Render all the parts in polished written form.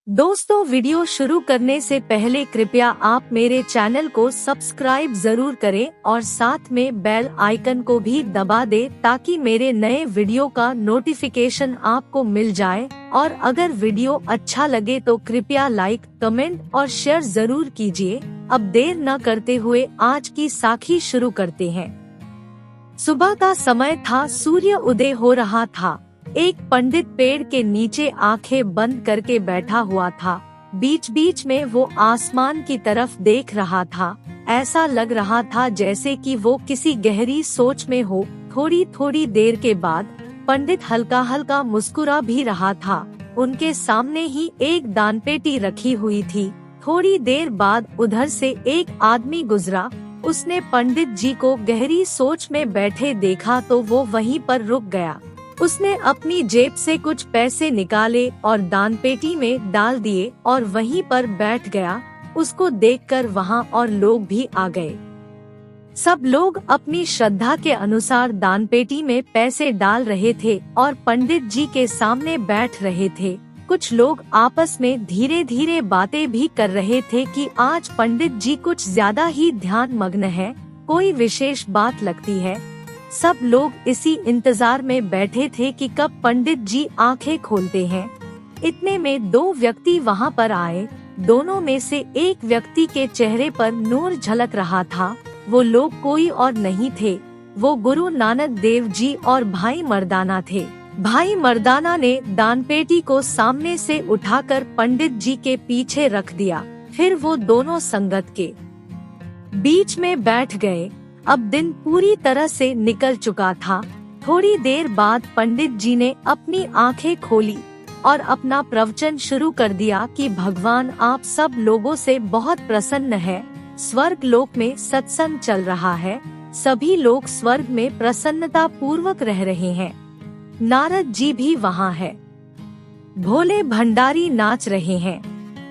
दोस्तों, वीडियो शुरू करने से पहले कृपया आप मेरे चैनल को सब्सक्राइब जरूर करें और साथ में बेल आइकन को भी दबा दें ताकि मेरे नए वीडियो का नोटिफिकेशन आपको मिल जाए। और अगर वीडियो अच्छा लगे तो कृपया लाइक, कमेंट और शेयर जरूर कीजिए। अब देर न करते हुए आज की साखी शुरू करते हैं। सुबह का समय था, सूर्य उदय हो रहा था। एक पंडित पेड़ के नीचे आंखें बंद करके बैठा हुआ था। बीच बीच में वो आसमान की तरफ देख रहा था। ऐसा लग रहा था जैसे कि वो किसी गहरी सोच में हो। थोड़ी थोड़ी देर के बाद पंडित हल्का हल्का मुस्कुरा भी रहा था। उनके सामने ही एक दानपेटी रखी हुई थी। थोड़ी देर बाद उधर से एक आदमी गुजरा। उसने पंडित जी को गहरी सोच में बैठे देखा तो वो वहीं पर रुक गया। उसने अपनी जेब से कुछ पैसे निकाले और दानपेटी में डाल दिए और वहीं पर बैठ गया। उसको देखकर वहाँ और लोग भी आ गए। सब लोग अपनी श्रद्धा के अनुसार दानपेटी में पैसे डाल रहे थे और पंडित जी के सामने बैठ रहे थे। कुछ लोग आपस में धीरे धीरे बातें भी कर रहे थे कि आज पंडित जी कुछ ज्यादा ही ध्यान मग्न है, कोई विशेष बात लगती है। सब लोग इसी इंतजार में बैठे थे कि कब पंडित जी आंखें खोलते हैं। इतने में दो व्यक्ति वहां पर आए। दोनों में से एक व्यक्ति के चेहरे पर नूर झलक रहा था। वो लोग कोई और नहीं थे, वो गुरु नानक देव जी और भाई मर्दाना थे। भाई मर्दाना ने दानपेटी को सामने से उठाकर पंडित जी के पीछे रख दिया। फिर वो दोनों संगत के बीच में बैठ गए। अब दिन पूरी तरह से निकल चुका था। थोड़ी देर बाद पंडित जी ने अपनी आंखें खोली और अपना प्रवचन शुरू कर दिया कि भगवान आप सब लोगों से बहुत प्रसन्न है। स्वर्ग लोक में सत्संग चल रहा है। सभी लोग स्वर्ग में प्रसन्नता पूर्वक रह रहे हैं। नारद जी भी वहाँ है। भोले भंडारी नाच रहे हैं।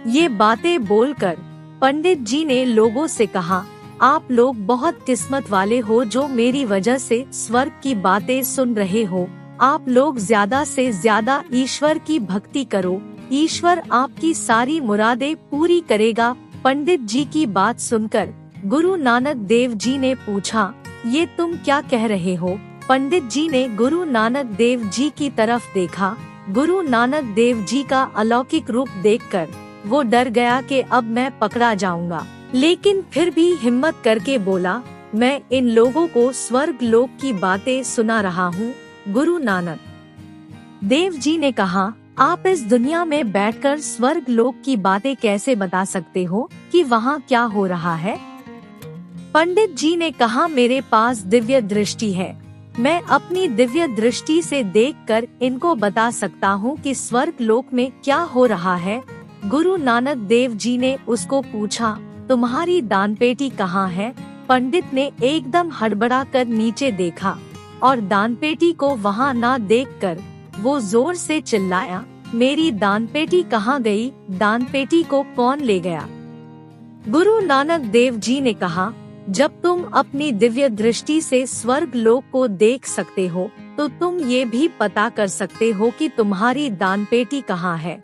ये बातें बोलकर पंडित जी ने लोगों से कहा, आप लोग बहुत किस्मत वाले हो जो मेरी वजह से स्वर्ग की बातें सुन रहे हो। आप लोग ज्यादा से ज्यादा ईश्वर की भक्ति करो, ईश्वर आपकी सारी मुरादें पूरी करेगा। पंडित जी की बात सुनकर गुरु नानक देव जी ने पूछा, ये तुम क्या कह रहे हो? पंडित जी ने गुरु नानक देव जी की तरफ देखा। गुरु नानक देव जी का अलौकिक रूप देखकर वो डर गया कि अब मैं पकड़ा जाऊंगा, लेकिन फिर भी हिम्मत करके बोला, मैं इन लोगों को स्वर्ग लोक की बातें सुना रहा हूँ। गुरु नानक देव जी ने कहा, आप इस दुनिया में बैठकर स्वर्ग लोक की बातें कैसे बता सकते हो कि वहाँ क्या हो रहा है? पंडित जी ने कहा, मेरे पास दिव्य दृष्टि है। मैं अपनी दिव्य दृष्टि से देखकर इनको बता सकता हूँ कि स्वर्ग लोक में क्या हो रहा है। गुरु नानक देव जी ने उसको पूछा, तुम्हारी दानपेटी कहाँ है? पंडित ने एकदम हड़बड़ा कर नीचे देखा और दानपेटी को वहाँ ना देखकर वो जोर से चिल्लाया, मेरी दानपेटी कहाँ गई? दानपेटी को कौन ले गया? गुरु नानक देव जी ने कहा, जब तुम अपनी दिव्य दृष्टि से स्वर्ग लोक को देख सकते हो तो तुम ये भी पता कर सकते हो कि तुम्हारी दानपेटी कहाँ है।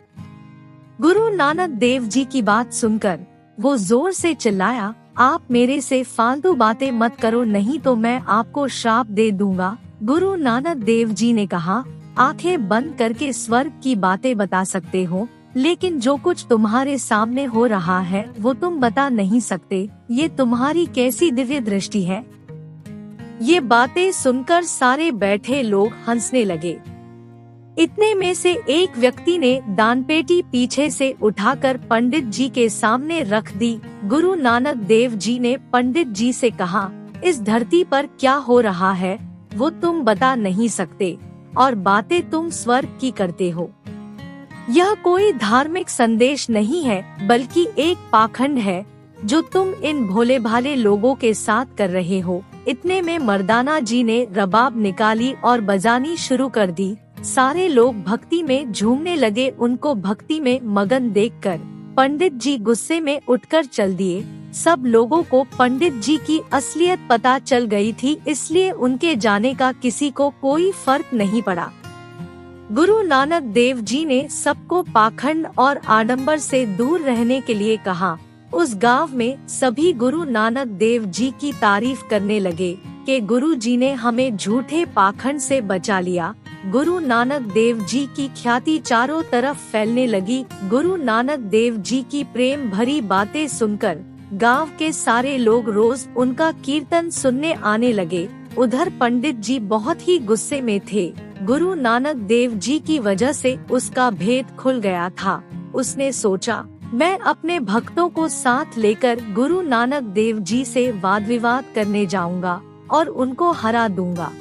गुरु नानक देव जी की बात सुनकर वो जोर से चिल्लाया, आप मेरे से फालतू बातें मत करो, नहीं तो मैं आपको श्राप दे दूंगा। गुरु नानक देव जी ने कहा, आंखें बंद करके स्वर्ग की बातें बता सकते हो, लेकिन जो कुछ तुम्हारे सामने हो रहा है वो तुम बता नहीं सकते। ये तुम्हारी कैसी दिव्य दृष्टि है? ये बातें सुनकर सारे बैठे लोग हंसने लगे। इतने में से एक व्यक्ति ने दानपेटी पीछे से उठाकर पंडित जी के सामने रख दी। गुरु नानक देव जी ने पंडित जी से कहा, इस धरती पर क्या हो रहा है वो तुम बता नहीं सकते और बातें तुम स्वर्ग की करते हो। यह कोई धार्मिक संदेश नहीं है बल्कि एक पाखंड है जो तुम इन भोले भाले लोगों के साथ कर रहे हो। इतने में मर्दाना जी ने रबाब निकाली और बजानी शुरू कर दी। सारे लोग भक्ति में झूमने लगे। उनको भक्ति में मगन देखकर पंडित जी गुस्से में उठकर चल दिए। सब लोगों को पंडित जी की असलियत पता चल गई थी, इसलिए उनके जाने का किसी को कोई फर्क नहीं पड़ा। गुरु नानक देव जी ने सबको पाखंड और आडंबर से दूर रहने के लिए कहा। उस गांव में सभी गुरु नानक देव जी की तारीफ करने लगे कि गुरु जी ने हमें झूठे पाखंड से बचा लिया। गुरु नानक देव जी की ख्याति चारों तरफ फैलने लगी। गुरु नानक देव जी की प्रेम भरी बातें सुनकर गांव के सारे लोग रोज उनका कीर्तन सुनने आने लगे। उधर पंडित जी बहुत ही गुस्से में थे। गुरु नानक देव जी की वजह से उसका भेद खुल गया था। उसने सोचा, मैं अपने भक्तों को साथ लेकर गुरु नानक देव जी से वाद विवाद करने जाऊंगा और उनको हरा दूंगा।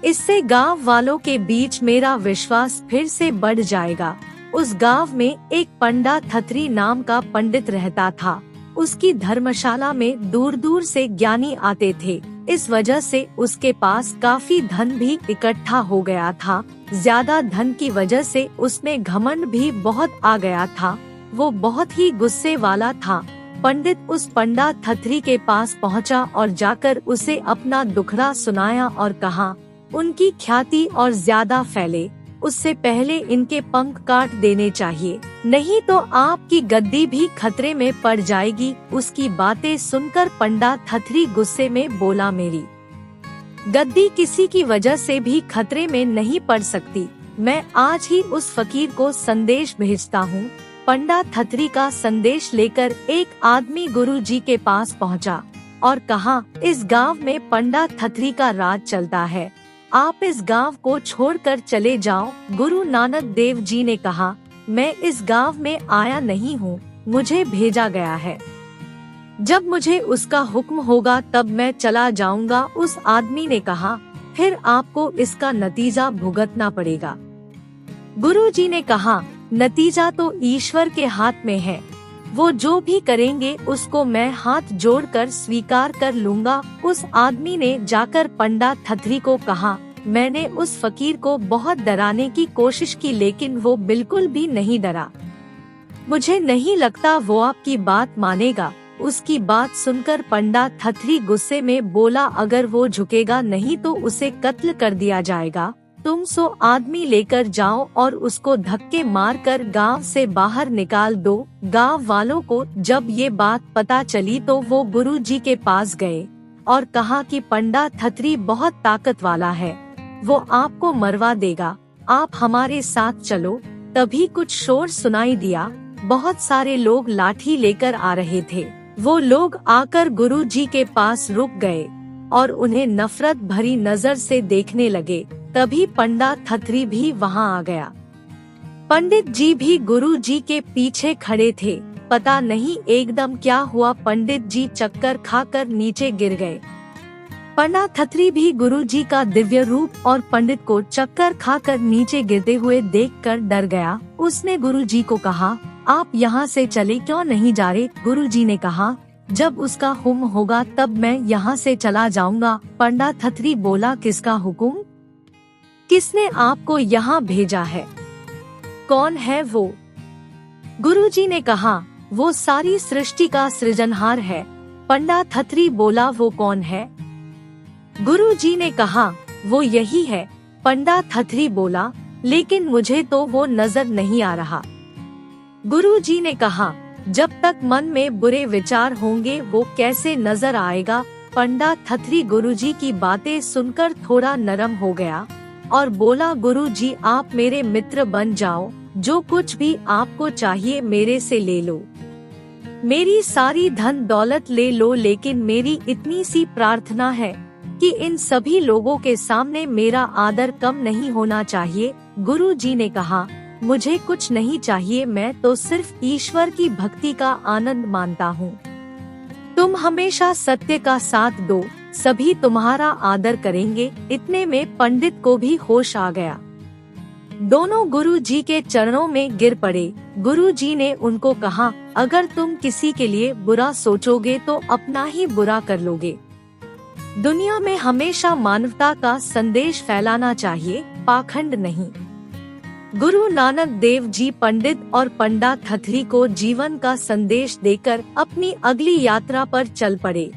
इससे गांव वालों के बीच मेरा विश्वास फिर से बढ़ जाएगा। उस गांव में एक पंडा थथरी नाम का पंडित रहता था। उसकी धर्मशाला में दूर दूर से ज्ञानी आते थे। इस वजह से उसके पास काफी धन भी इकट्ठा हो गया था। ज्यादा धन की वजह से उसमें घमंड भी बहुत आ गया था। वो बहुत ही गुस्से वाला था। पंडित उस पंडा थथरी के पास पहुंचा और जाकर उसे अपना दुखड़ा सुनाया और कहा, उनकी ख्याति और ज्यादा फैले उससे पहले इनके पंख काट देने चाहिए, नहीं तो आपकी गद्दी भी खतरे में पड़ जाएगी। उसकी बातें सुनकर पंडा थथरी गुस्से में बोला, मेरी गद्दी किसी की वजह से भी खतरे में नहीं पड़ सकती। मैं आज ही उस फकीर को संदेश भेजता हूँ। पंडा थथरी का संदेश लेकर एक आदमी गुरु जी के पास पहुँचा और कहा, इस गांव में पंडा थथरी का राज चलता है, आप इस गांव को छोड़कर चले जाओ। गुरु नानक देव जी ने कहा, मैं इस गांव में आया नहीं हूँ, मुझे भेजा गया है। जब मुझे उसका हुक्म होगा तब मैं चला जाऊंगा। उस आदमी ने कहा, फिर आपको इसका नतीजा भुगतना पड़ेगा। गुरु जी ने कहा, नतीजा तो ईश्वर के हाथ में है, वो जो भी करेंगे उसको मैं हाथ जोड़कर स्वीकार कर लूंगा। उस आदमी ने जाकर पंडा थथरी को कहा, मैंने उस फकीर को बहुत डराने की कोशिश की लेकिन वो बिल्कुल भी नहीं डरा। मुझे नहीं लगता वो आपकी बात मानेगा। उसकी बात सुनकर पंडा थथरी गुस्से में बोला, अगर वो झुकेगा नहीं तो उसे कत्ल कर दिया जाएगा। तुम 100 आदमी लेकर जाओ और उसको धक्के मारकर गांव से बाहर निकाल दो। गांव वालों को जब ये बात पता चली तो वो गुरु जी के पास गए और कहा कि पंडा थथरी बहुत ताकत वाला है, वो आपको मरवा देगा, आप हमारे साथ चलो। तभी कुछ शोर सुनाई दिया। बहुत सारे लोग लाठी लेकर आ रहे थे। वो लोग आकर गुरु जी के पास रुक गए और उन्हें नफरत भरी नजर से देखने लगे। तभी पंडा थथरी भी वहां आ गया। पंडित जी भी गुरु जी के पीछे खड़े थे। पता नहीं एकदम क्या हुआ, पंडित जी चक्कर खाकर नीचे गिर गए। पंडा थथरी भी गुरु जी का दिव्य रूप और पंडित को चक्कर खाकर नीचे गिरते हुए देखकर डर गया। उसने गुरु जी को कहा, आप यहाँ से चले क्यों नहीं जा रहे? गुरु जी ने कहा, जब उसका हुक्म होगा तब मैं यहाँ से चला जाऊंगा। पंडा थथरी बोला, किसका हुक्म? किसने आपको यहाँ भेजा है? कौन है वो? गुरुजी ने कहा, वो सारी सृष्टि का सृजनहार है। पंडा थथरी बोला, वो कौन है? गुरुजी ने कहा, वो यही है। पंडा थथरी बोला, लेकिन मुझे तो वो नजर नहीं आ रहा। गुरुजी ने कहा, जब तक मन में बुरे विचार होंगे वो कैसे नजर आएगा? पंडा थथरी गुरुजी की बातें सुनकर थोड़ा नरम हो गया और बोला, गुरुजी आप मेरे मित्र बन जाओ, जो कुछ भी आपको चाहिए मेरे से ले लो, मेरी सारी धन दौलत ले लो, लेकिन मेरी इतनी सी प्रार्थना है कि इन सभी लोगों के सामने मेरा आदर कम नहीं होना चाहिए। गुरुजी ने कहा, मुझे कुछ नहीं चाहिए, मैं तो सिर्फ ईश्वर की भक्ति का आनंद मानता हूँ। तुम हमेशा सत्य का साथ दो, सभी तुम्हारा आदर करेंगे। इतने में पंडित को भी होश आ गया। दोनों गुरु जी के चरणों में गिर पड़े। गुरु जी ने उनको कहा, अगर तुम किसी के लिए बुरा सोचोगे तो अपना ही बुरा कर लोगे। दुनिया में हमेशा मानवता का संदेश फैलाना चाहिए, पाखंड नहीं। गुरु नानक देव जी पंडित और पंडा थथरी को जीवन का संदेश देकर अपनी अगली यात्रा पर चल पड़े।